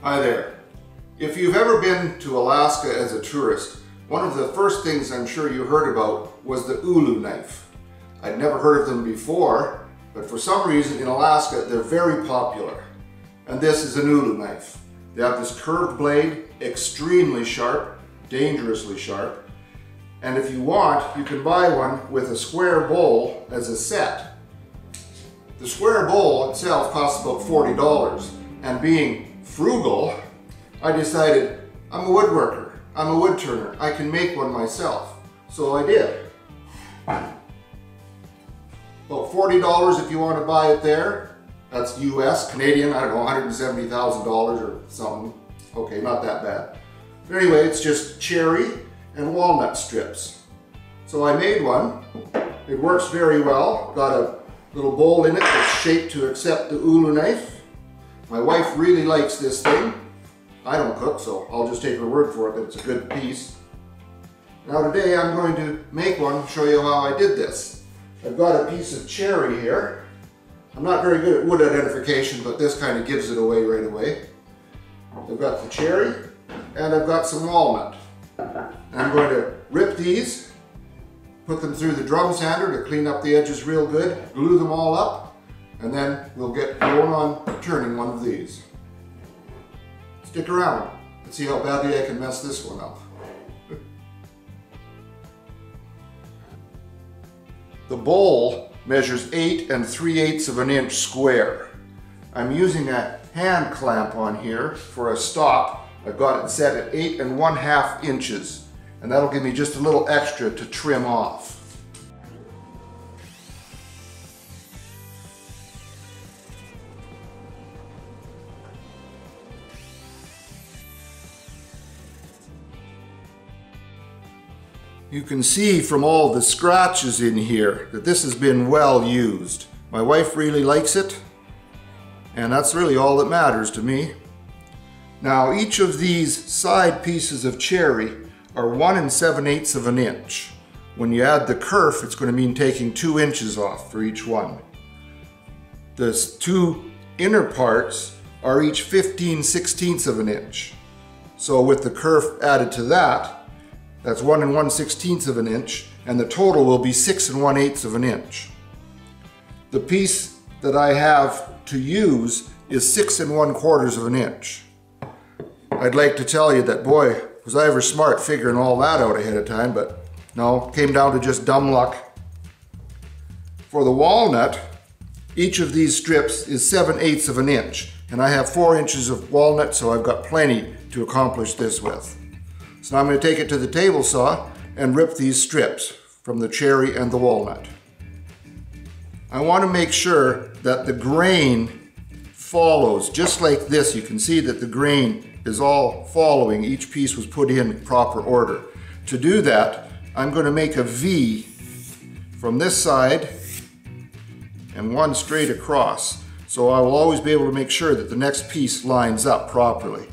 Hi there. If you've ever been to Alaska as a tourist, one of the first things I'm sure you heard about was the ulu knife. I'd never heard of them before, but for some reason in Alaska they're very popular. And this is an ulu knife. They have this curved blade, extremely sharp, dangerously sharp. And if you want, you can buy one with a square bowl as a set. The square bowl itself costs about $40, and being frugal, I decided I'm a woodworker, I'm a wood turner, I can make one myself. So I did. About $40 if you want to buy it there. That's US, Canadian, I don't know, $170,000 or something. Okay, not that bad. But anyway, it's just cherry and walnut strips. So I made one. It works very well. Got a little bowl in it that's shaped to accept the ulu knife. My wife really likes this thing. I don't cook, so I'll just take her word for it that it's a good piece. Now today I'm going to make one, show you how I did this. I've got a piece of cherry here. I'm not very good at wood identification, but this kind of gives it away right away. I've got the cherry, and I've got some walnut. And I'm going to rip these, put them through the drum sander to clean up the edges real good, glue them all up, and then we'll get going on turning one of these. Stick around. Let's see how badly I can mess this one up. The bowl measures 8 3/8 of an inch square. I'm using a hand clamp on here for a stop. I've got it set at 8 1/2 inches, and that'll give me just a little extra to trim off. You can see from all the scratches in here that this has been well used. My wife really likes it, and that's really all that matters to me. Now each of these side pieces of cherry are 1 7/8 of an inch. When you add the kerf, it's going to mean taking 2 inches off for each one. The two inner parts are each 15/16 of an inch. So with the kerf added to that, that's 1 1/16 of an inch, and the total will be 6 1/8 of an inch. The piece that I have to use is 6 1/4 of an inch. I'd like to tell you that, boy, was I ever smart figuring all that out ahead of time, but no, it came down to just dumb luck. For the walnut, each of these strips is 7/8 of an inch, and I have 4 inches of walnut, so I've got plenty to accomplish this with. So now I'm going to take it to the table saw and rip these strips from the cherry and the walnut. I want to make sure that the grain follows, just like this. You can see that the grain is all following. Each piece was put in proper order. To do that, I'm going to make a V from this side and one straight across. So I will always be able to make sure that the next piece lines up properly.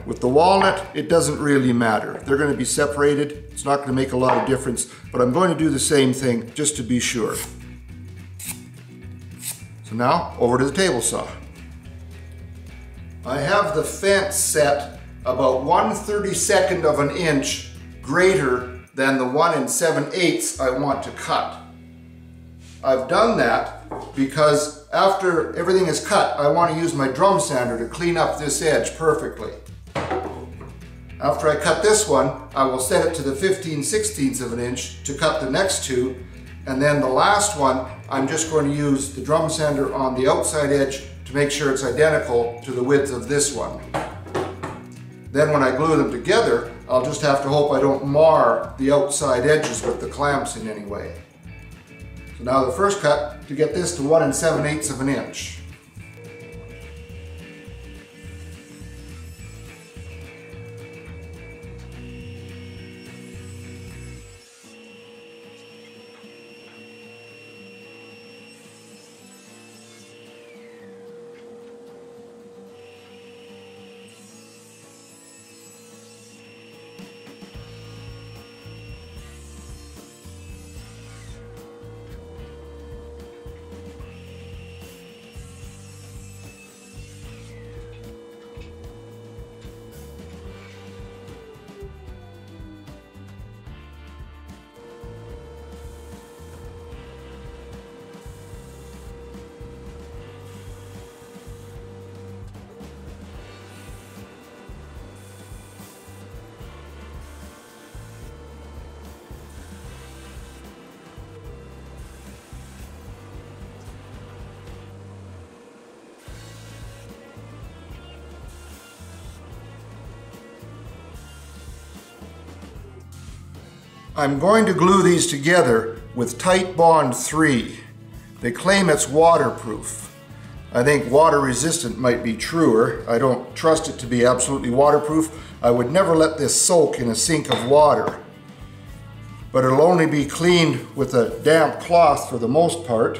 With the walnut, it doesn't really matter. They're going to be separated. It's not going to make a lot of difference, but I'm going to do the same thing just to be sure. So now, over to the table saw. I have the fence set about 1/32 of an inch greater than the 1 7/8 I want to cut. I've done that because after everything is cut, I want to use my drum sander to clean up this edge perfectly. After I cut this one, I will set it to the 15/16 of an inch to cut the next two, and then the last one, I'm just going to use the drum sander on the outside edge to make sure it's identical to the width of this one. Then when I glue them together, I'll just have to hope I don't mar the outside edges with the clamps in any way. So now the first cut, to get this to 1 7/8 of an inch. I'm going to glue these together with Titebond 3. They claim it's waterproof. I think water resistant might be truer. I don't trust it to be absolutely waterproof. I would never let this soak in a sink of water. But it'll only be cleaned with a damp cloth for the most part.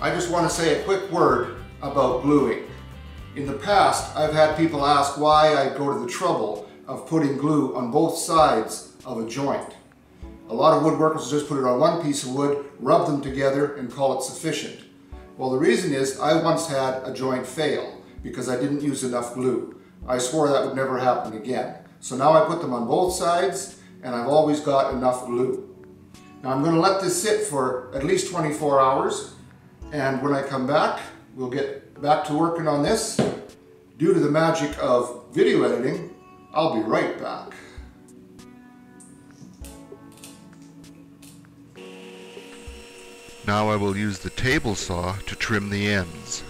I just want to say a quick word about gluing. In the past, I've had people ask why I go to the trouble of putting glue on both sides of a joint. A lot of woodworkers just put it on one piece of wood, rub them together, and call it sufficient. Well, the reason is I once had a joint fail because I didn't use enough glue. I swore that would never happen again. So now I put them on both sides, and I've always got enough glue. Now I'm going to let this sit for at least 24 hours. And when I come back, we'll get back to working on this. Due to the magic of video editing, I'll be right back. Now I will use the table saw to trim the ends.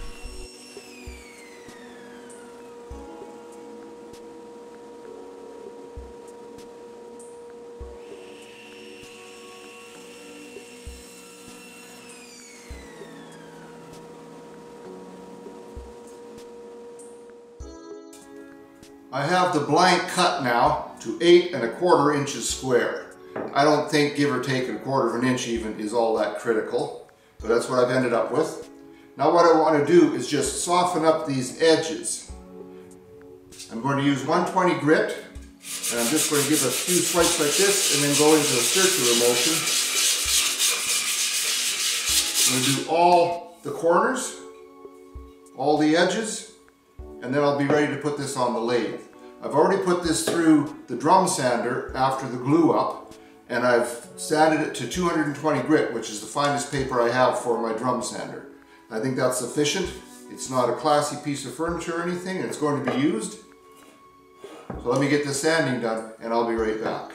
I have the blank cut now to 8 1/4 inches square. I don't think give or take 1/4 inch even is all that critical, but that's what I've ended up with. Now what I want to do is just soften up these edges. I'm going to use 120 grit, and I'm just going to give a few swipes like this and then go into a circular motion. I'm going to do all the corners, all the edges, and then I'll be ready to put this on the lathe. I've already put this through the drum sander after the glue up, and I've sanded it to 220 grit, which is the finest paper I have for my drum sander. I think that's sufficient. It's not a classy piece of furniture or anything, and it's going to be used. So let me get the sanding done, and I'll be right back.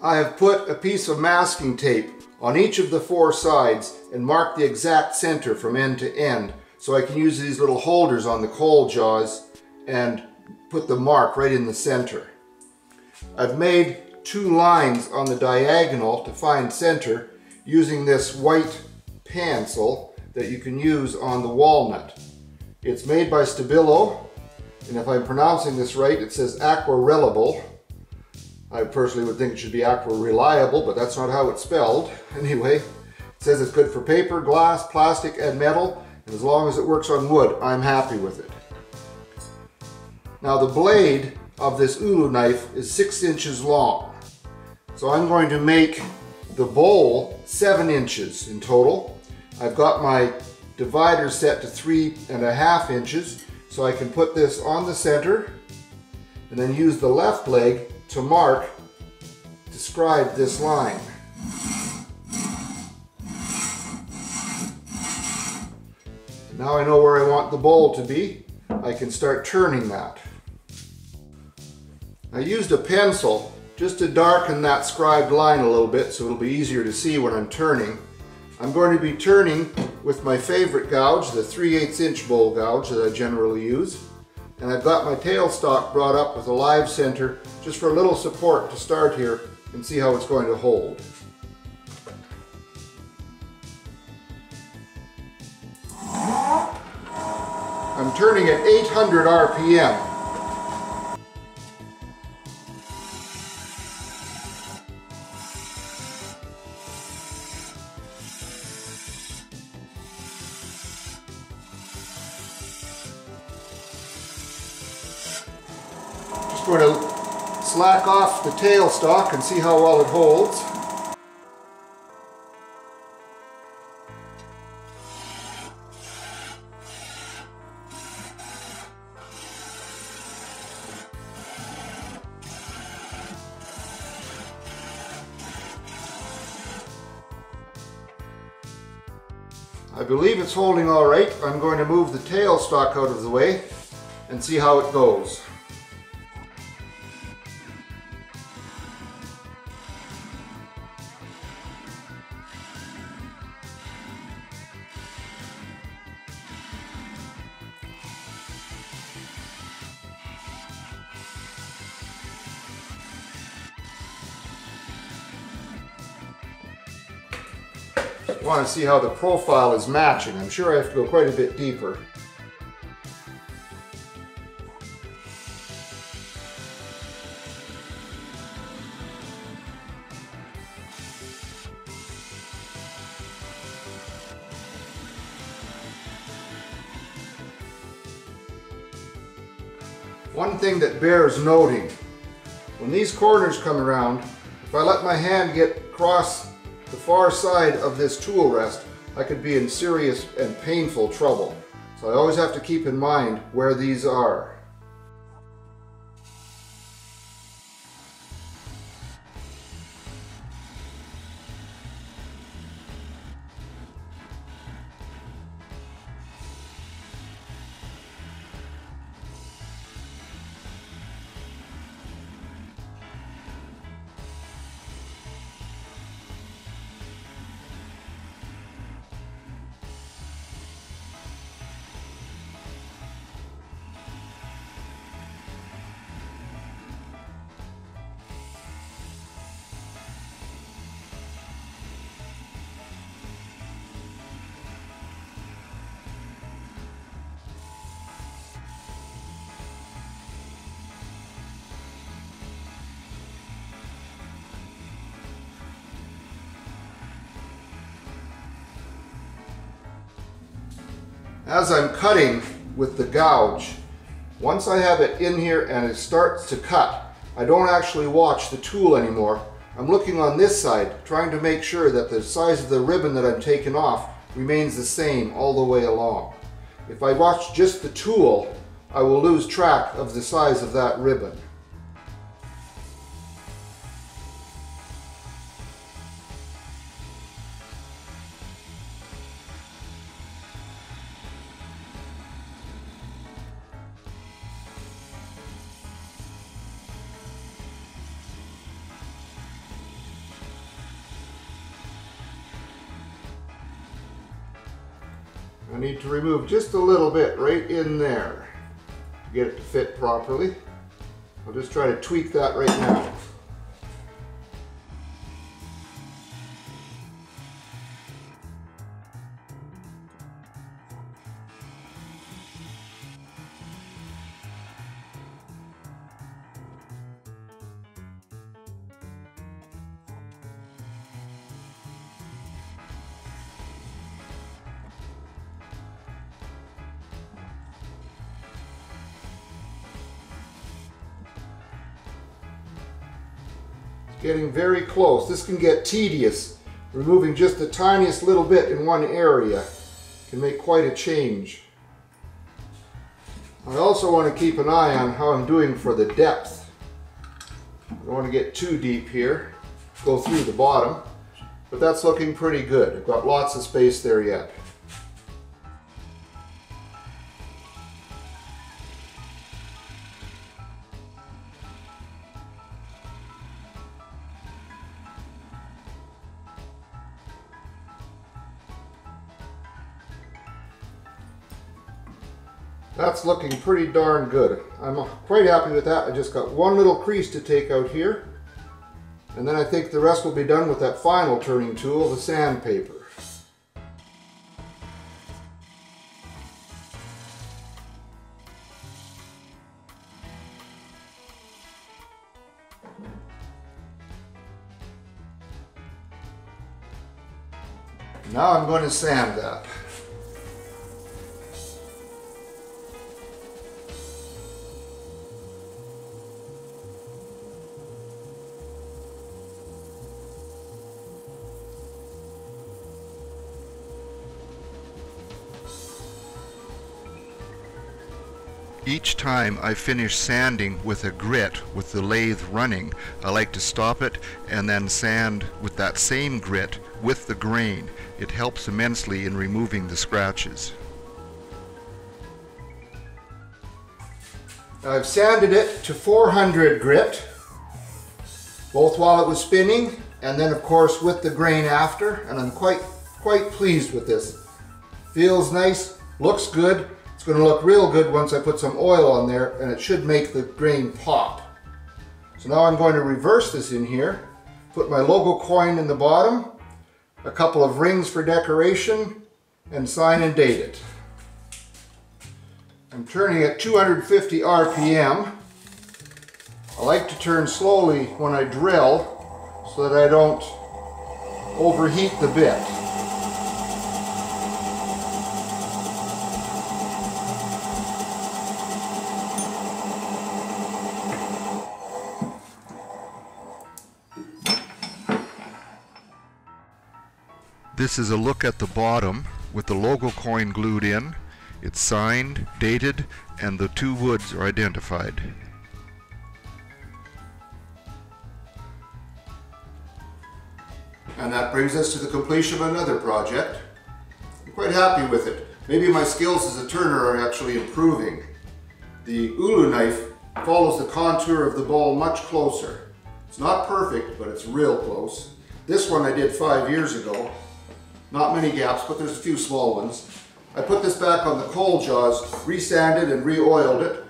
I have put a piece of masking tape on each of the 4 sides and marked the exact center from end to end, so I can use these little holders on the coal jaws and put the mark right in the center. I've made 2 lines on the diagonal to find center using this white pencil that you can use on the walnut. It's made by Stabilo, and if I'm pronouncing this right, it says aquarellable. I personally would think it should be aqua-reliable, but that's not how it's spelled. Anyway, it says it's good for paper, glass, plastic, and metal, and as long as it works on wood, I'm happy with it. Now the blade of this ulu knife is 6 inches long. So I'm going to make the bowl 7 inches in total. I've got my divider set to 3.5 inches, so I can put this on the center and then use the left leg to mark, describe this line. Now I know where I want the bowl to be. I can start turning that. I used a pencil just to darken that scribed line a little bit so it'll be easier to see when I'm turning. I'm going to be turning with my favorite gouge, the 3/8 inch bowl gouge that I generally use. And I've got my tailstock brought up with a live center just for a little support to start here and see how it's going to hold. I'm turning at 800 RPM. going to slack off the tailstock and see how well it holds. I believe it's holding all right. I'm going to move the tailstock out of the way and see how it goes. I want to see how the profile is matching. I'm sure I have to go quite a bit deeper. One thing that bears noting, when these corners come around, if I let my hand get across the far side of this tool rest, I could be in serious and painful trouble. So I always have to keep in mind where these are. As I'm cutting with the gouge, once I have it in here and it starts to cut, I don't actually watch the tool anymore. I'm looking on this side, trying to make sure that the size of the ribbon that I'm taking off remains the same all the way along. If I watch just the tool, I will lose track of the size of that ribbon. I need to remove just a little bit right in there to get it to fit properly. I'll just try to tweak that right now. Getting very close. This can get tedious. Removing just the tiniest little bit in one area can make quite a change. I also want to keep an eye on how I'm doing for the depth. I don't want to get too deep here, go through the bottom, but that's looking pretty good. I've got lots of space there yet. That's looking pretty darn good. I'm quite happy with that. I just got one little crease to take out here. And then I think the rest will be done with that final turning tool, the sandpaper. Now I'm going to sand that. Each time I finish sanding with a grit with the lathe running, I like to stop it and then sand with that same grit with the grain. It helps immensely in removing the scratches. I've sanded it to 400 grit, both while it was spinning and then of course with the grain after, and I'm quite pleased with this. Feels nice, looks good. It's going to look real good once I put some oil on there, and it should make the grain pop. So now I'm going to reverse this in here, put my logo coin in the bottom, a couple of rings for decoration, and sign and date it. I'm turning at 250 RPM. I like to turn slowly when I drill so that I don't overheat the bit. This is a look at the bottom with the logo coin glued in. It's signed, dated, and the two woods are identified. And that brings us to the completion of another project. I'm quite happy with it. Maybe my skills as a turner are actually improving. The ulu knife follows the contour of the ball much closer. It's not perfect, but it's real close. This one I did 5 years ago. Not many gaps, but there's a few small ones. I put this back on the coal jaws, resanded and re-oiled it,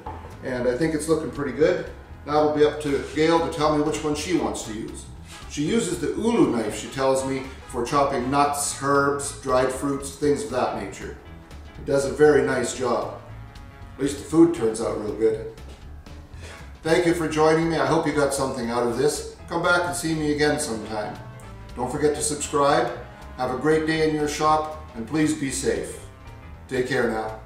and I think it's looking pretty good. Now it'll be up to Gail to tell me which one she wants to use. She uses the ulu knife, she tells me, for chopping nuts, herbs, dried fruits, things of that nature. It does a very nice job. At least the food turns out real good. Thank you for joining me. I hope you got something out of this. Come back and see me again sometime. Don't forget to subscribe. Have a great day in your shop, and please be safe. Take care now.